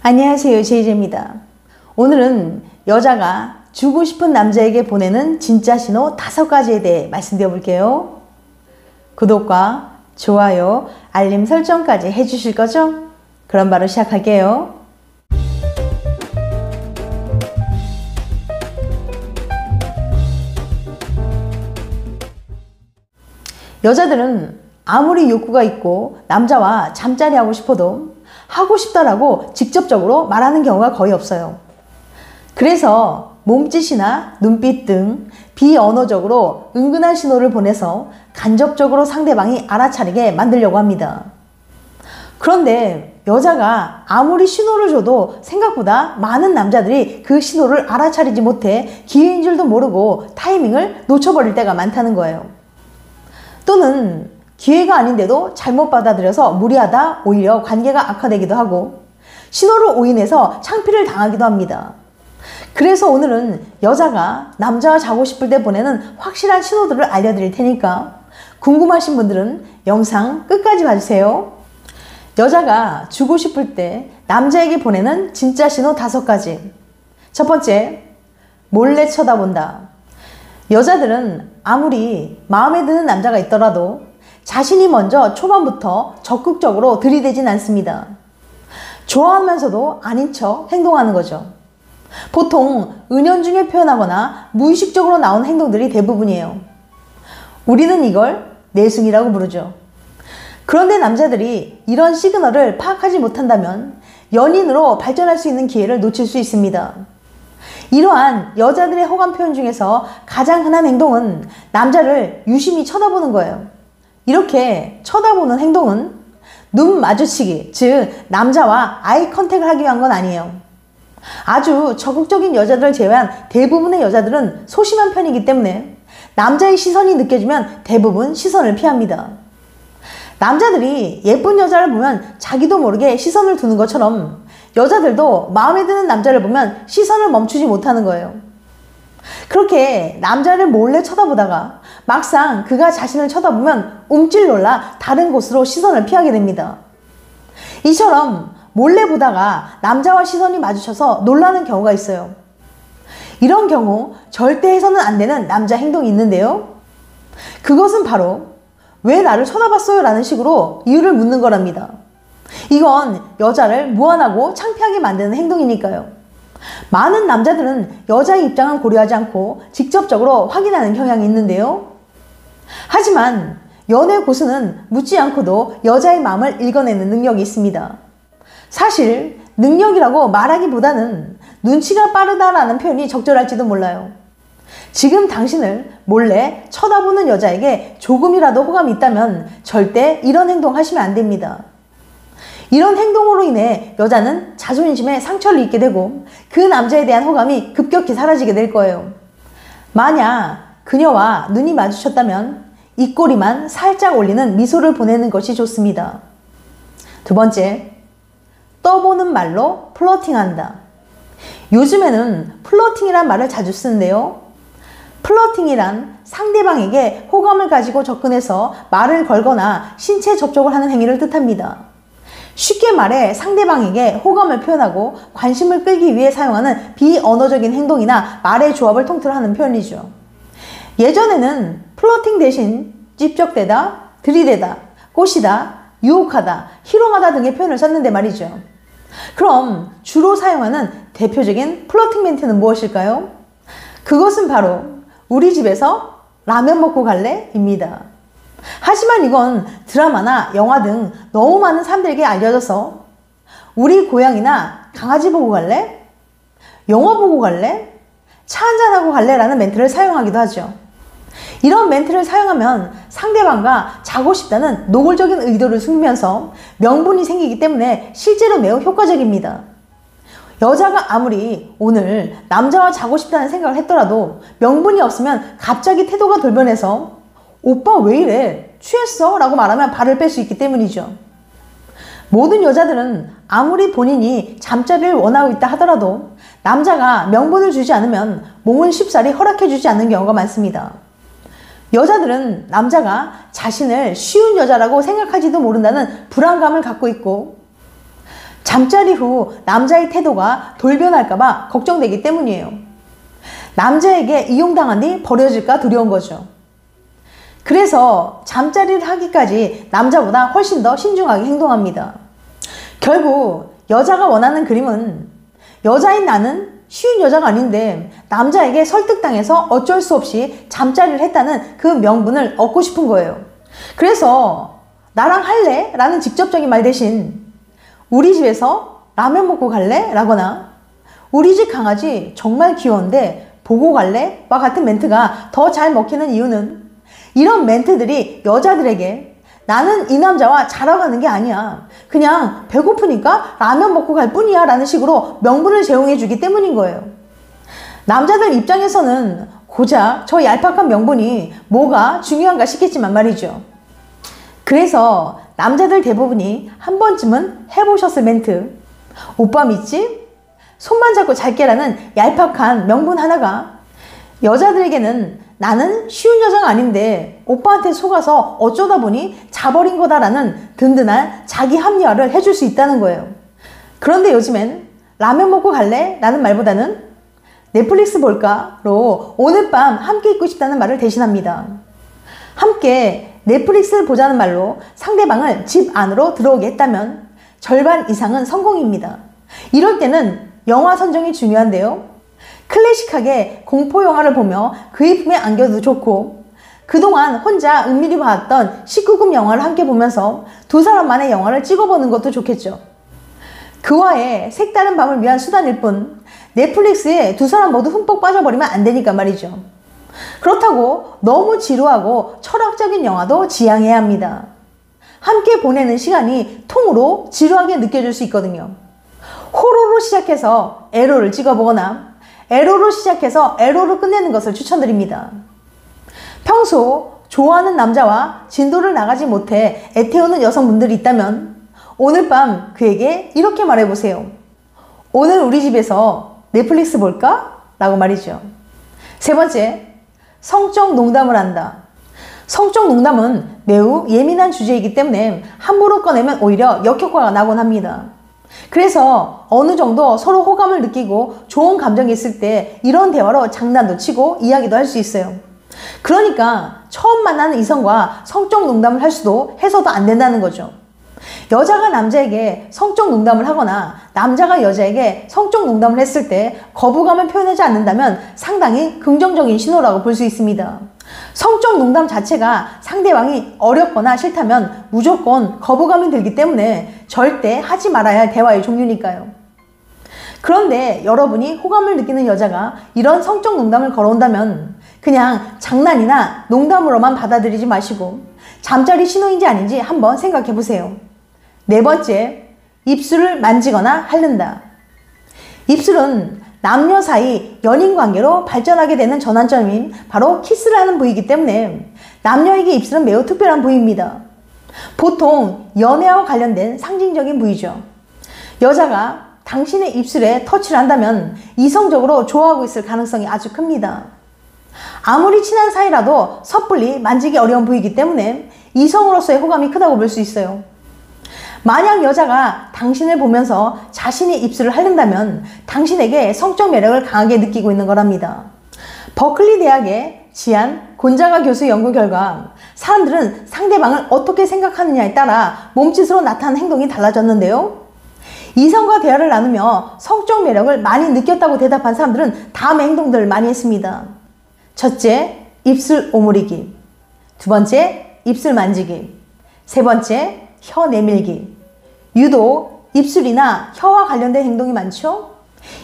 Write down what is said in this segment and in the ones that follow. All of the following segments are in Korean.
안녕하세요, 제이제입니다. 오늘은 여자가 주고 싶은 남자에게 보내는 진짜 신호 5가지에 대해 말씀드려 볼게요. 구독과 좋아요, 알림 설정까지 해주실 거죠? 그럼 바로 시작할게요. 여자들은 아무리 욕구가 있고 남자와 잠자리 하고 싶어도 하고 싶다라고 직접적으로 말하는 경우가 거의 없어요. 그래서 몸짓이나 눈빛 등 비언어적으로 은근한 신호를 보내서 간접적으로 상대방이 알아차리게 만들려고 합니다. 그런데 여자가 아무리 신호를 줘도 생각보다 많은 남자들이 그 신호를 알아차리지 못해 기회인 줄도 모르고 타이밍을 놓쳐버릴 때가 많다는 거예요. 또는 기회가 아닌데도 잘못 받아들여서 무리하다 오히려 관계가 악화되기도 하고 신호를 오인해서 창피를 당하기도 합니다. 그래서 오늘은 여자가 남자와 자고 싶을 때 보내는 확실한 신호들을 알려드릴 테니까 궁금하신 분들은 영상 끝까지 봐주세요. 여자가 주고 싶을 때 남자에게 보내는 진짜 신호 5가지. 첫 번째, 몰래 쳐다본다. 여자들은 아무리 마음에 드는 남자가 있더라도 자신이 먼저 초반부터 적극적으로 들이대진 않습니다. 좋아하면서도 아닌 척 행동하는 거죠. 보통 은연중에 표현하거나 무의식적으로 나오는 행동들이 대부분이에요. 우리는 이걸 내숭이라고 부르죠. 그런데 남자들이 이런 시그널을 파악하지 못한다면 연인으로 발전할 수 있는 기회를 놓칠 수 있습니다. 이러한 여자들의 호감 표현 중에서 가장 흔한 행동은 남자를 유심히 쳐다보는 거예요. 이렇게 쳐다보는 행동은 눈 마주치기, 즉 남자와 아이 컨택을 하기 위한 건 아니에요. 아주 적극적인 여자들을 제외한 대부분의 여자들은 소심한 편이기 때문에 남자의 시선이 느껴지면 대부분 시선을 피합니다. 남자들이 예쁜 여자를 보면 자기도 모르게 시선을 두는 것처럼 여자들도 마음에 드는 남자를 보면 시선을 멈추지 못하는 거예요. 그렇게 남자를 몰래 쳐다보다가 막상 그가 자신을 쳐다보면 움찔 놀라 다른 곳으로 시선을 피하게 됩니다. 이처럼 몰래 보다가 남자와 시선이 마주쳐서 놀라는 경우가 있어요. 이런 경우 절대 해서는 안 되는 남자 행동이 있는데요. 그것은 바로 왜 나를 쳐다봤어요? 라는 식으로 이유를 묻는 거랍니다. 이건 여자를 무안하고 창피하게 만드는 행동이니까요. 많은 남자들은 여자의 입장은 고려하지 않고 직접적으로 확인하는 경향이 있는데요. 하지만 연애 고수는 묻지 않고도 여자의 마음을 읽어내는 능력이 있습니다. 사실 능력이라고 말하기보다는 눈치가 빠르다라는 표현이 적절할지도 몰라요. 지금 당신을 몰래 쳐다보는 여자에게 조금이라도 호감이 있다면 절대 이런 행동 하시면 안 됩니다. 이런 행동으로 인해 여자는 자존심에 상처를 입게 되고 그 남자에 대한 호감이 급격히 사라지게 될 거예요. 만약 그녀와 눈이 마주쳤다면 입꼬리만 살짝 올리는 미소를 보내는 것이 좋습니다. 두 번째, 떠보는 말로 플러팅한다. 요즘에는 플러팅이란 말을 자주 쓰는데요. 플러팅이란 상대방에게 호감을 가지고 접근해서 말을 걸거나 신체 접촉을 하는 행위를 뜻합니다. 쉽게 말해 상대방에게 호감을 표현하고 관심을 끌기 위해 사용하는 비언어적인 행동이나 말의 조합을 통틀어 하는 표현이죠. 예전에는 플러팅 대신 찝적대다, 들이대다, 꼬시다, 유혹하다, 희롱하다 등의 표현을 썼는데 말이죠. 그럼 주로 사용하는 대표적인 플러팅 멘트는 무엇일까요? 그것은 바로 우리 집에서 라면 먹고 갈래? 입니다. 하지만 이건 드라마나 영화 등 너무 많은 사람들에게 알려져서 우리 고양이나 강아지 보고 갈래? 영화 보고 갈래? 차 한잔하고 갈래? 라는 멘트를 사용하기도 하죠. 이런 멘트를 사용하면 상대방과 자고 싶다는 노골적인 의도를 숨기면서 명분이 생기기 때문에 실제로 매우 효과적입니다. 여자가 아무리 오늘 남자와 자고 싶다는 생각을 했더라도 명분이 없으면 갑자기 태도가 돌변해서 오빠 왜 이래? 취했어? 라고 말하면 발을 뺄 수 있기 때문이죠. 모든 여자들은 아무리 본인이 잠자리를 원하고 있다 하더라도 남자가 명분을 주지 않으면 몸은 쉽사리 허락해 주지 않는 경우가 많습니다. 여자들은 남자가 자신을 쉬운 여자라고 생각하지도 모른다는 불안감을 갖고 있고 잠자리 후 남자의 태도가 돌변할까봐 걱정되기 때문이에요. 남자에게 이용당한 뒤 버려질까 두려운 거죠. 그래서 잠자리를 하기까지 남자보다 훨씬 더 신중하게 행동합니다. 결국 여자가 원하는 그림은 여자인 나는 쉬운 여자가 아닌데 남자에게 설득당해서 어쩔 수 없이 잠자리를 했다는 그 명분을 얻고 싶은 거예요. 그래서 나랑 할래? 라는 직접적인 말 대신 우리 집에서 라면 먹고 갈래? 라거나 우리 집 강아지 정말 귀여운데 보고 갈래? 와 같은 멘트가 더 잘 먹히는 이유는 이런 멘트들이 여자들에게 나는 이 남자와 자러 가는 게 아니야. 그냥 배고프니까 라면 먹고 갈 뿐이야 라는 식으로 명분을 제공해 주기 때문인 거예요. 남자들 입장에서는 고작 저 얄팍한 명분이 뭐가 중요한가 싶겠지만 말이죠. 그래서 남자들 대부분이 한 번쯤은 해보셨을 멘트. 오빠 믿지? 손만 잡고 잘게라는 얄팍한 명분 하나가 여자들에게는 나는 쉬운 여자가 아닌데 오빠한테 속아서 어쩌다 보니 자버린 거다라는 든든한 자기 합리화를 해줄 수 있다는 거예요. 그런데 요즘엔 라면 먹고 갈래? 라는 말보다는 넷플릭스 볼까?로 오늘 밤 함께 있고 싶다는 말을 대신합니다. 함께 넷플릭스를 보자는 말로 상대방을 집 안으로 들어오게 했다면 절반 이상은 성공입니다. 이럴 때는 영화 선정이 중요한데요. 클래식하게 공포영화를 보며 그의 품에 안겨도 좋고 그동안 혼자 은밀히 봐왔던 19금 영화를 함께 보면서 두 사람만의 영화를 찍어보는 것도 좋겠죠. 그와의 색다른 밤을 위한 수단일 뿐 넷플릭스에 두 사람 모두 흠뻑 빠져버리면 안 되니까 말이죠. 그렇다고 너무 지루하고 철학적인 영화도 지양해야 합니다. 함께 보내는 시간이 통으로 지루하게 느껴질 수 있거든요. 호로로 시작해서 에로를 찍어보거나 에로로 시작해서 에로로 끝내는 것을 추천드립니다. 평소 좋아하는 남자와 진도를 나가지 못해 애태우는 여성분들이 있다면 오늘 밤 그에게 이렇게 말해보세요. 오늘 우리 집에서 넷플릭스 볼까? 라고 말이죠. 세 번째, 성적 농담을 한다. 성적 농담은 매우 예민한 주제이기 때문에 함부로 꺼내면 오히려 역효과가 나곤 합니다. 그래서 어느 정도 서로 호감을 느끼고 좋은 감정이 있을 때 이런 대화로 장난도 치고 이야기도 할 수 있어요. 그러니까 처음 만나는 이성과 성적 농담을 할 수도 해서도 안 된다는 거죠. 여자가 남자에게 성적 농담을 하거나 남자가 여자에게 성적 농담을 했을 때 거부감을 표현하지 않는다면 상당히 긍정적인 신호라고 볼 수 있습니다. 성적 농담 자체가 상대방이 어렵거나 싫다면 무조건 거부감이 들기 때문에 절대 하지 말아야 할 대화의 종류니까요. 그런데 여러분이 호감을 느끼는 여자가 이런 성적 농담을 걸어온다면 그냥 장난이나 농담으로만 받아들이지 마시고 잠자리 신호인지 아닌지 한번 생각해 보세요. 네 번째, 입술을 만지거나 핥는다. 입술은 남녀 사이 연인 관계로 발전하게 되는 전환점인 바로 키스를 하는 부위이기 때문에 남녀에게 입술은 매우 특별한 부위입니다. 보통 연애와 관련된 상징적인 부위죠. 여자가 당신의 입술에 터치를 한다면 이성적으로 좋아하고 있을 가능성이 아주 큽니다. 아무리 친한 사이라도 섣불리 만지기 어려운 부위이기 때문에 이성으로서의 호감이 크다고 볼 수 있어요. 만약 여자가 당신을 보면서 자신의 입술을 핥는다면 당신에게 성적 매력을 강하게 느끼고 있는 거랍니다. 버클리 대학의 지안 곤자가 교수 연구 결과 사람들은 상대방을 어떻게 생각하느냐에 따라 몸짓으로 나타나는 행동이 달라졌는데요. 이성과 대화를 나누며 성적 매력을 많이 느꼈다고 대답한 사람들은 다음의 행동들을 많이 했습니다. 첫째, 입술 오므리기. 두 번째, 입술 만지기. 세 번째, 혀 내밀기. 유독 입술이나 혀와 관련된 행동이 많죠?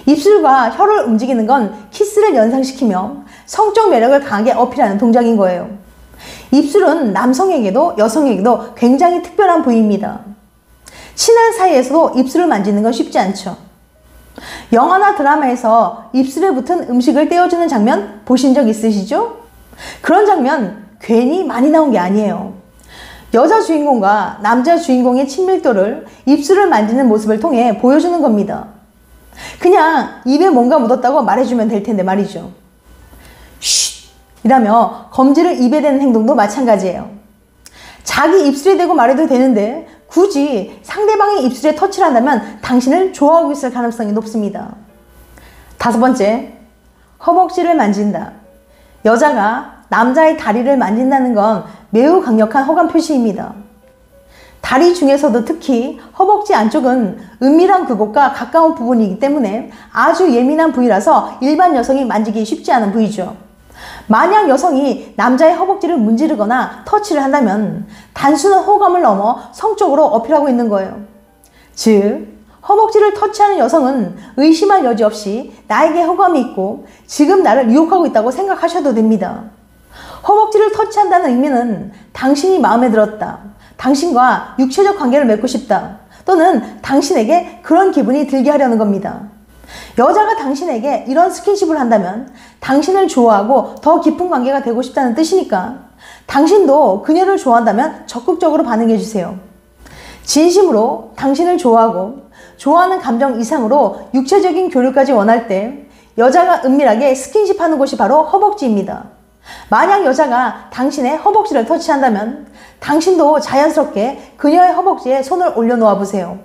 입술과 혀를 움직이는 건 키스를 연상시키며 성적 매력을 강하게 어필하는 동작인 거예요. 입술은 남성에게도 여성에게도 굉장히 특별한 부위입니다. 친한 사이에서도 입술을 만지는 건 쉽지 않죠. 영화나 드라마에서 입술에 붙은 음식을 떼어주는 장면 보신 적 있으시죠? 그런 장면 괜히 많이 나온 게 아니에요. 여자 주인공과 남자 주인공의 친밀도를 입술을 만지는 모습을 통해 보여주는 겁니다. 그냥 입에 뭔가 묻었다고 말해주면 될 텐데 말이죠. 쉿! 이라며 검지를 입에 대는 행동도 마찬가지예요. 자기 입술에 대고 말해도 되는데 굳이 상대방의 입술에 터치를 한다면 당신을 좋아하고 있을 가능성이 높습니다. 5번째, 허벅지를 만진다. 여자가 남자의 다리를 만진다는 건 매우 강력한 호감 표시입니다. 다리 중에서도 특히 허벅지 안쪽은 은밀한 그곳과 가까운 부분이기 때문에 아주 예민한 부위라서 일반 여성이 만지기 쉽지 않은 부위죠. 만약 여성이 남자의 허벅지를 문지르거나 터치를 한다면 단순한 호감을 넘어 성적으로 어필하고 있는 거예요. 즉, 허벅지를 터치하는 여성은 의심할 여지 없이 나에게 호감이 있고 지금 나를 유혹하고 있다고 생각하셔도 됩니다. 허벅지를 터치한다는 의미는 당신이 마음에 들었다, 당신과 육체적 관계를 맺고 싶다, 또는 당신에게 그런 기분이 들게 하려는 겁니다. 여자가 당신에게 이런 스킨십을 한다면 당신을 좋아하고 더 깊은 관계가 되고 싶다는 뜻이니까 당신도 그녀를 좋아한다면 적극적으로 반응해 주세요. 진심으로 당신을 좋아하고 좋아하는 감정 이상으로 육체적인 교류까지 원할 때 여자가 은밀하게 스킨십하는 곳이 바로 허벅지입니다. 만약 여자가 당신의 허벅지를 터치한다면 당신도 자연스럽게 그녀의 허벅지에 손을 올려놓아 보세요.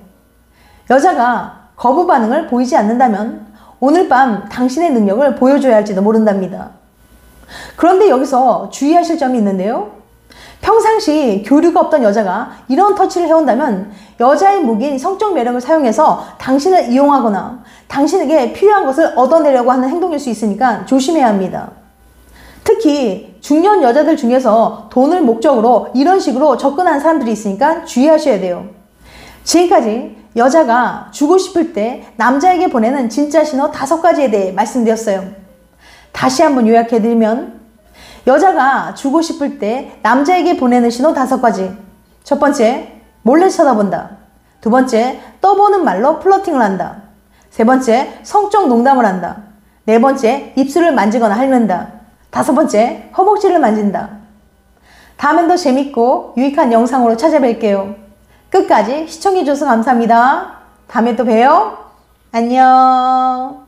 여자가 거부 반응을 보이지 않는다면 오늘 밤 당신의 능력을 보여줘야 할지도 모른답니다. 그런데 여기서 주의하실 점이 있는데요. 평상시 교류가 없던 여자가 이런 터치를 해온다면 여자의 무기인 성적 매력을 사용해서 당신을 이용하거나 당신에게 필요한 것을 얻어내려고 하는 행동일 수 있으니까 조심해야 합니다. 특히 중년 여자들 중에서 돈을 목적으로 이런 식으로 접근하는 사람들이 있으니까 주의하셔야 돼요. 지금까지 여자가 주고 싶을 때 남자에게 보내는 진짜 신호 5가지에 대해 말씀드렸어요. 다시 한번 요약해드리면 여자가 주고 싶을 때 남자에게 보내는 신호 5가지. 첫 번째, 몰래 쳐다본다. 두 번째, 떠보는 말로 플러팅을 한다. 세 번째, 성적 농담을 한다. 네 번째, 입술을 만지거나 핥는다. 5번째, 허벅지를 만진다. 다음엔 더 재밌고 유익한 영상으로 찾아뵐게요. 끝까지 시청해주셔서 감사합니다. 다음에 또 봬요. 안녕.